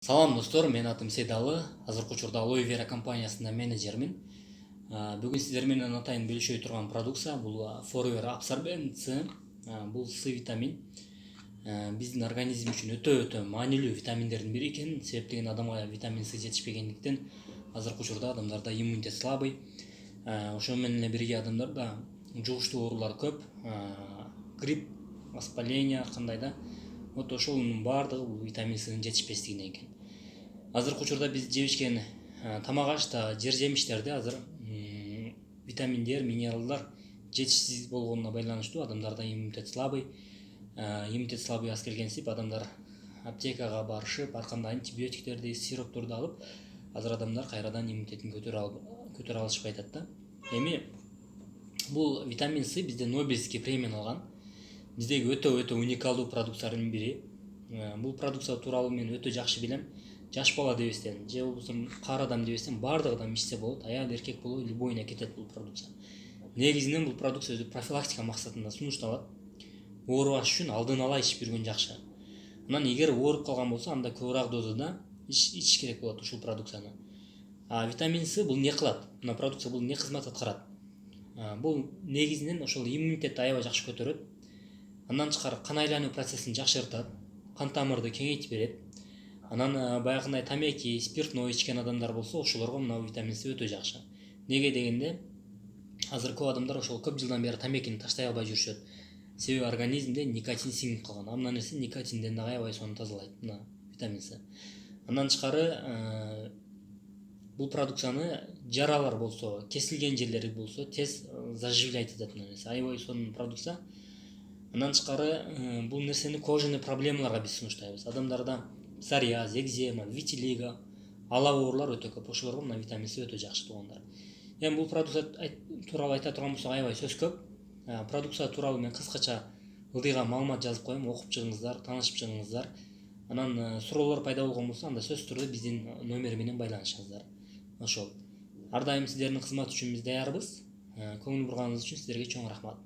Салам достор, мен атым Сейдалы. Азыркы учурда Aloe Vera компаниясында менеджермин. Бүгүн сиздер менен атайын бөлүшөй турган продукция бул Forever Absorbent C. Бул С витамин. Биздин организм үчүн өтө маанилүү витаминдердин бири экен. Себеп деген адамга витамин С жетишпегендиктен азыркы учурда адамдарда иммунитет слабый. Ошо менен эле бирге адамдарда жугуштуу оорулар көп. Грипп, воспаление кандай да. Вот ошонун баардыгы бул витамин S'нин жетишпестигинен экен. Азыркы учурда биз жебишкен тамак ашта, жер жемиштерде азыр витаминдер, минералдар жетишсиз болгонуна байланыштуу адамдарда иммунитет слабый. Иммунитет слабый аз келгенсип адамдар аптекага барышып, ар кандай антибиотиктерди, сиропторду алып, азыр адамдар кайрадан иммунитетин көтөрө алышпай атат да. Эми бул витамин С бизде Нобелевский премияны алган. Биздеги өтө уникалдуу продукциялардын бири. Бул продукция тууралуу мен өтө жакшы билем. Жаш бала дебестен, же болбосо кар адам дебестен баардык адам ичсе болот. Аял, эркек болобу, любойуна кетет бул продукция. Негизинен бул продукция өзү профилактика максатында сунушталат. Оорубаш үчүн алдын ала ичип жүргөн жакшы. Анан эгер ооруп калган болсо, анда көбүрөөк дозада ичиш керек болот ушул продукцияны. Витамин С бул эмне кылат? Мына продукция бул эмне кызмат аткарат? Бул негизинен ошол иммунитетти аябай жакшы көтөрөт. Андан тышкары кан айлануу процессин жакшыртат, кан тамырды кеңейтип берет. Анан баягындай тамеки, спиртной ичкен адамдар болсо, ошолорго мына витамин С өтө жакшы. Неге дегенде, азыр көп адамдар ошол көп жылдан бери тамекини таштай албай жүрүшөт. Себеби организмде никотин сиңип калган. Мына нерсе никотинден дагы аябай сонун тазалайт, мына витамин С. Андан тышкары бул продукцияны жаралар болсо, кесилген жерлери болсо тез заживлять этет мына нерсе. Аябай сонун продукция. Андан тышкары бул нерсени кожаный проблемаларга биз сунуштайбыз. Адамдарда псориаз, экзема, витилиго, ала оорулар өтө көп. Ошолорго мына витамин С өтө жакшы туугандар. Эми бул продукция тууралуу айта турган болсок аябай сөз көп. Продукция тууралуу мен кыскача ылдыйга маалымат жазып коем, окуп чыгыңыздар, таанышып чыгыңыздар. Анан суроолор пайда болгон болсо, анда сөзсүз түрдө биздин номер менен байланышыңыздар. Ошол. Ар дайым сиздердин кызмат үчүн биз даярбыз. Көңүл бурганыңыз үчүн сиздерге чоң рахмат.